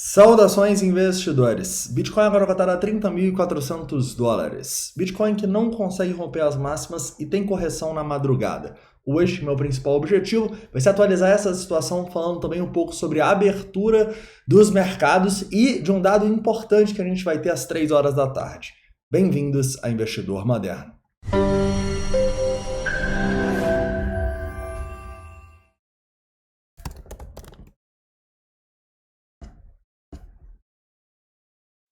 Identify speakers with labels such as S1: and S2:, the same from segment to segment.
S1: Saudações, investidores! Bitcoin agora cotada a $30.400. Bitcoin que não consegue romper as máximas e tem correção na madrugada. Hoje, meu principal objetivo vai ser atualizar essa situação, falando também um pouco sobre a abertura dos mercados e de um dado importante que a gente vai ter às 3 horas da tarde. Bem-vindos a Investidor Moderno.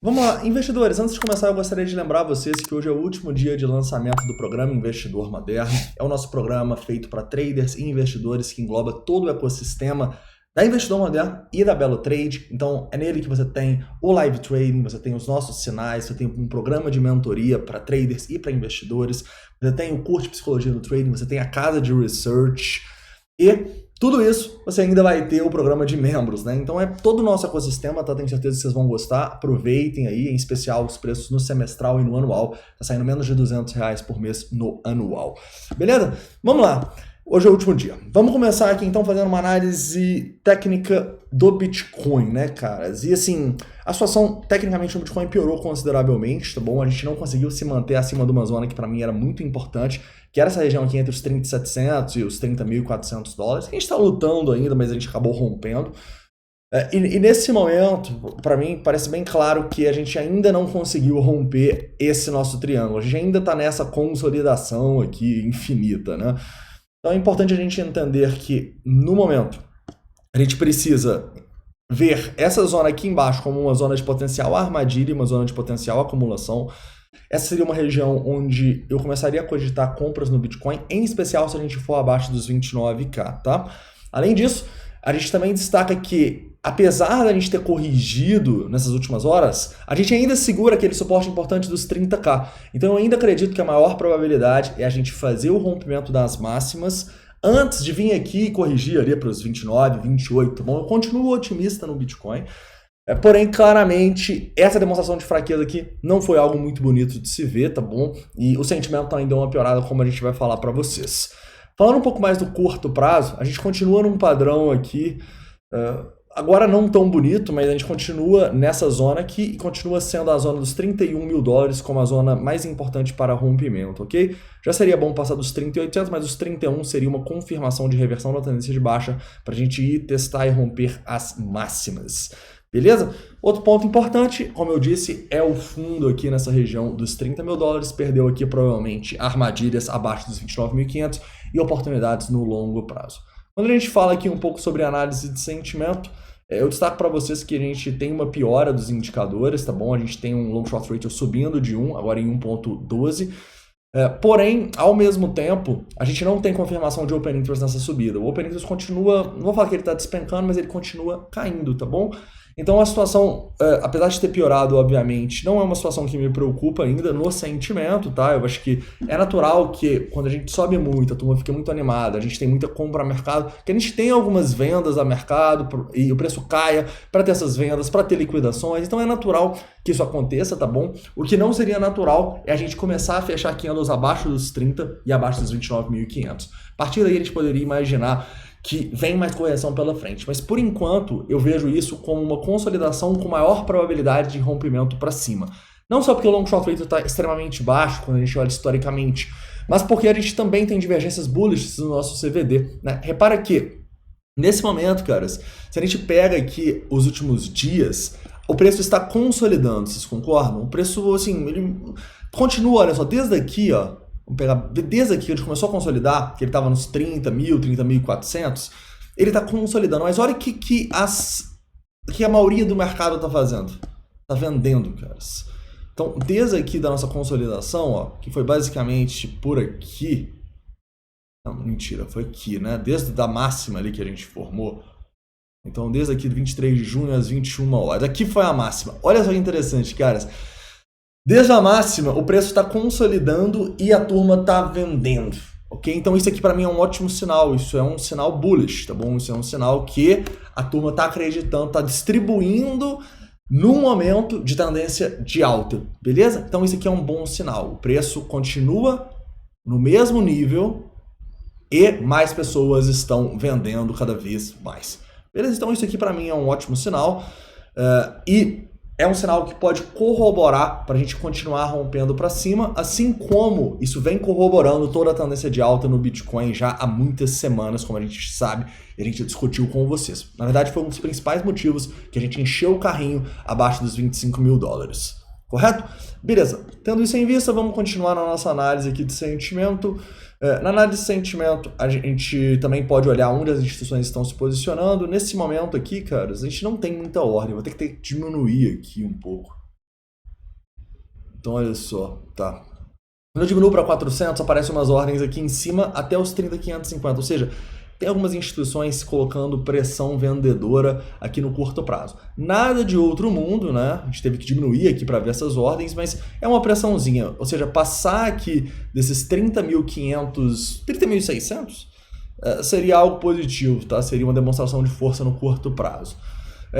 S1: Vamos lá, investidores, antes de começar eu gostaria de lembrar vocês que hoje é o último dia de lançamento do programa Investidor Moderno. É o nosso programa feito para traders e investidores que engloba todo o ecossistema da Investidor Moderno e da Belo Trade. Então é nele que você tem o live trading, você tem os nossos sinais, você tem um programa de mentoria para traders e para investidores, você tem o curso de psicologia do trading, você tem a casa de research e tudo isso você ainda vai ter o programa de membros, né? Então é todo o nosso ecossistema, tá? Tenho certeza que vocês vão gostar. Aproveitem aí, em especial os preços no semestral e no anual. Tá saindo menos de R$200 por mês no anual. Beleza? Vamos lá. Hoje é o último dia. Vamos começar aqui então fazendo uma análise técnica do Bitcoin, né, caras? E assim, a situação tecnicamente no Bitcoin piorou consideravelmente, tá bom? A gente não conseguiu se manter acima de uma zona que para mim era muito importante, que era essa região aqui entre os 30.700 e os 30.400 que a gente está lutando ainda, mas a gente acabou rompendo. E nesse momento, para mim, parece bem claro que a gente ainda não conseguiu romper esse nosso triângulo. A gente ainda está nessa consolidação aqui infinita, né? Então é importante a gente entender que, no momento, a gente precisa ver essa zona aqui embaixo como uma zona de potencial armadilha e uma zona de potencial acumulação. Essa seria uma região onde eu começaria a cogitar compras no Bitcoin, em especial se a gente for abaixo dos 29k, tá? Além disso, a gente também destaca que, apesar da gente ter corrigido nessas últimas horas, a gente ainda segura aquele suporte importante dos 30k. Então eu ainda acredito que a maior probabilidade é a gente fazer o rompimento das máximas antes de vir aqui e corrigir ali para os 29, 28, tá bom? Eu continuo otimista no Bitcoin. Porém, claramente, essa demonstração de fraqueza aqui não foi algo muito bonito de se ver, tá bom? E o sentimento também deu uma piorada, como a gente vai falar para vocês. Falando um pouco mais do curto prazo, a gente continua num padrão aqui, agora não tão bonito, mas a gente continua nessa zona aqui e continua sendo a zona dos $31 mil como a zona mais importante para rompimento, ok? Já seria bom passar dos 30.800, mas os 31 seria uma confirmação de reversão da tendência de baixa para a gente ir testar e romper as máximas. Beleza? Outro ponto importante, como eu disse, é o fundo aqui nessa região dos $30 mil. Perdeu aqui provavelmente armadilhas abaixo dos 29.500 e oportunidades no longo prazo. Quando a gente fala aqui um pouco sobre análise de sentimento, eu destaco para vocês que a gente tem uma piora dos indicadores, tá bom? A gente tem um long short ratio subindo de 1, agora em 1.12. Porém, ao mesmo tempo, a gente não tem confirmação de Open Interest nessa subida. O Open Interest continua, não vou falar que ele está despencando, mas ele continua caindo, tá bom? Então a situação, apesar de ter piorado, obviamente, não é uma situação que me preocupa ainda no sentimento, tá? Eu acho que é natural que quando a gente sobe muito, a turma fica muito animada, a gente tem muita compra a mercado, que a gente tem algumas vendas a mercado e o preço caia para ter essas vendas, para ter liquidações, então é natural que isso aconteça, tá bom? O que não seria natural é a gente começar a fechar candles abaixo dos 30 e abaixo dos 29.500. A partir daí a gente poderia imaginar que vem mais correção pela frente. Mas por enquanto eu vejo isso como uma consolidação com maior probabilidade de rompimento para cima. Não só porque o long short rate está extremamente baixo quando a gente olha historicamente, mas porque a gente também tem divergências bullish no nosso CVD, né? Repara que nesse momento, caras, se a gente pega aqui os últimos dias, o preço está consolidando, vocês concordam? O preço, assim, ele continua, olha só, desde aqui, ó, vamos pegar desde aqui, onde começou a consolidar, que ele estava nos 30 mil, 30.400, ele está consolidando. Mas olha o que a maioria do mercado está fazendo. Está vendendo, caras. Então, desde aqui da nossa consolidação, ó, que foi basicamente por aqui. Não, mentira, foi aqui, né? Desde da máxima ali que a gente formou. Então, desde aqui, 23 de junho às 21 horas. Aqui foi a máxima. Olha só que interessante, caras. Desde a máxima, o preço está consolidando e a turma está vendendo, ok? Então isso aqui para mim é um ótimo sinal, isso é um sinal bullish, tá bom? Isso é um sinal que a turma está acreditando, está distribuindo num momento de tendência de alta, beleza? Então isso aqui é um bom sinal, o preço continua no mesmo nível e mais pessoas estão vendendo cada vez mais. Beleza? Então isso aqui para mim é um ótimo sinal. E é um sinal que pode corroborar para a gente continuar rompendo para cima, assim como isso vem corroborando toda a tendência de alta no Bitcoin já há muitas semanas, como a gente sabe e a gente discutiu com vocês. Na verdade, foi um dos principais motivos que a gente encheu o carrinho abaixo dos $25.000. Correto? Beleza. Tendo isso em vista, vamos continuar na nossa análise aqui de sentimento. Na análise de sentimento, a gente também pode olhar onde as instituições estão se posicionando. Nesse momento aqui, cara, a gente não tem muita ordem. Vou ter que diminuir aqui um pouco. Então, olha só, tá. Quando eu diminuo para 400, aparecem umas ordens aqui em cima até os 30.550. Ou seja, tem algumas instituições colocando pressão vendedora aqui no curto prazo. Nada de outro mundo, né? A gente teve que diminuir aqui para ver essas ordens, mas é uma pressãozinha. Ou seja, passar aqui desses 30.500, 30.600 seria algo positivo, tá? Seria uma demonstração de força no curto prazo.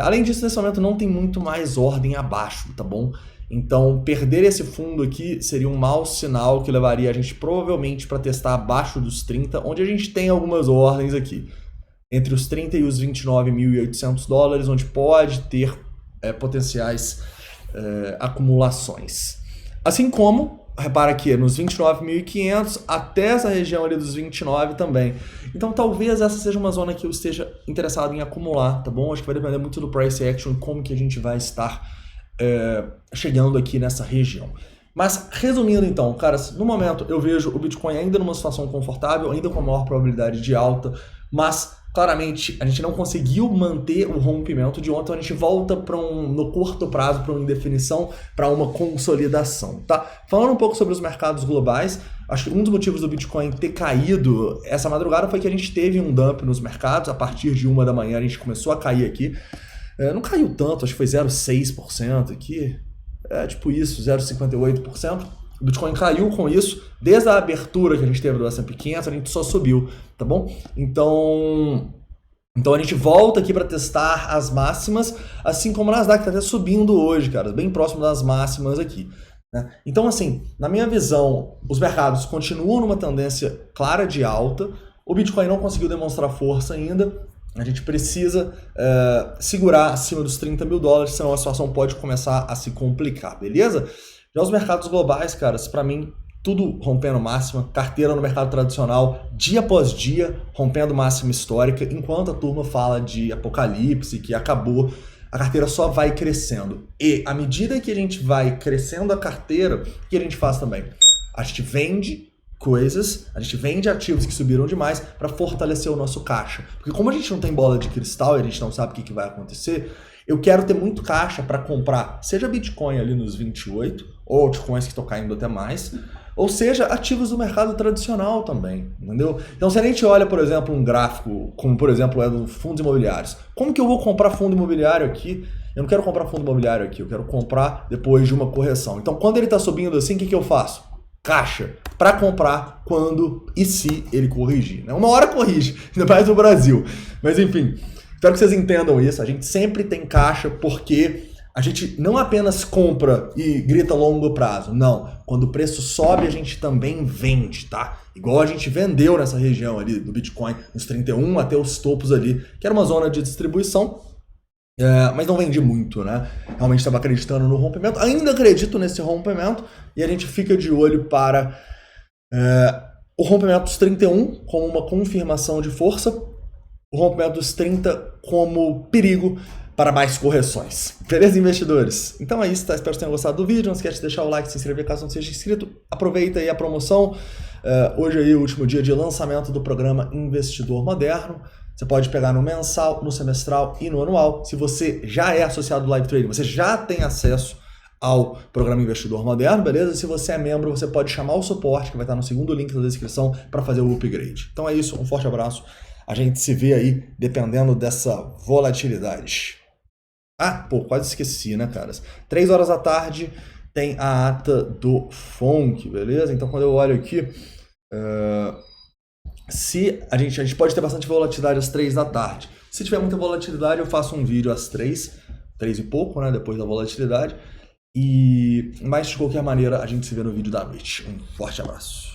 S1: Além disso, nesse momento não tem muito mais ordem abaixo, tá bom? Então, perder esse fundo aqui seria um mau sinal que levaria a gente provavelmente para testar abaixo dos 30, onde a gente tem algumas ordens aqui. Entre os 30 e os $29.800, onde pode ter potenciais acumulações. Assim como, repara aqui, nos 29.500 até essa região ali dos 29 também. Então, talvez essa seja uma zona que eu esteja interessado em acumular, tá bom? Acho que vai depender muito do price action e como que a gente vai estar chegando aqui nessa região. Mas, resumindo então, caras, no momento eu vejo o Bitcoin ainda numa situação confortável, ainda com a maior probabilidade de alta, mas claramente a gente não conseguiu manter o rompimento de ontem, então a gente volta no curto prazo para uma indefinição, para uma consolidação, tá? Falando um pouco sobre os mercados globais, acho que um dos motivos do Bitcoin ter caído essa madrugada foi que a gente teve um dump nos mercados, a partir de 1 da manhã a gente começou a cair aqui. Não caiu tanto, acho que foi 0,6% aqui, tipo isso, 0,58%. O Bitcoin caiu com isso, desde a abertura que a gente teve do S&P 500, a gente só subiu, tá bom? Então a gente volta aqui para testar as máximas, assim como o Nasdaq está até subindo hoje, cara, bem próximo das máximas aqui, né? Então, assim, na minha visão, os mercados continuam numa tendência clara de alta, o Bitcoin não conseguiu demonstrar força ainda. A gente precisa segurar acima dos $30.000, senão a situação pode começar a se complicar, beleza? Já os mercados globais, caras, para mim, tudo rompendo máxima, carteira no mercado tradicional, dia após dia, rompendo máxima histórica, enquanto a turma fala de apocalipse, que acabou, a carteira só vai crescendo. E à medida que a gente vai crescendo a carteira, o que a gente faz também? A gente vende coisas, a gente vende ativos que subiram demais para fortalecer o nosso caixa. Porque como a gente não tem bola de cristal e a gente não sabe o que vai acontecer, eu quero ter muito caixa para comprar, seja Bitcoin ali nos 28, ou altcoins que estão caindo até mais, ou seja, ativos do mercado tradicional também, entendeu? Então se a gente olha, por exemplo, um gráfico, como por exemplo é do fundos imobiliários, como que eu vou comprar fundo imobiliário aqui? Eu não quero comprar fundo imobiliário aqui, eu quero comprar depois de uma correção. Então quando ele está subindo assim, o que eu faço? Caixa para comprar quando e se ele corrigir, né? Uma hora corrige, ainda mais no Brasil. Mas enfim, espero que vocês entendam isso. A gente sempre tem caixa porque a gente não apenas compra e grita longo prazo. Não, quando o preço sobe a gente também vende, tá? Igual a gente vendeu nessa região ali do Bitcoin, nos 31 até os topos ali, que era uma zona de distribuição. Mas não vendi muito, né? Realmente estava acreditando no rompimento. Ainda acredito nesse rompimento e a gente fica de olho para o rompimento dos 31 como uma confirmação de força, o rompimento dos 30 como perigo para mais correções. Beleza, investidores? Então é isso, tá? Espero que tenham gostado do vídeo. Não esquece de deixar o like, se inscrever caso não seja inscrito. Aproveita aí a promoção. Hoje aí é o último dia de lançamento do programa Investidor Moderno. Você pode pegar no mensal, no semestral e no anual. Se você já é associado do Live Trading, você já tem acesso ao programa Investidor Moderno, beleza? Se você é membro, você pode chamar o suporte, que vai estar no segundo link da descrição, para fazer o upgrade. Então é isso, um forte abraço. A gente se vê aí, dependendo dessa volatilidade. Quase esqueci, né, caras? 3 horas da tarde tem a ata do FONC, beleza? Então quando eu olho aqui... Se a gente pode ter bastante volatilidade às 3 da tarde. Se tiver muita volatilidade, eu faço um vídeo às 3 e pouco, né, depois da volatilidade. Mas de qualquer maneira, a gente se vê no vídeo da noite. Um forte abraço.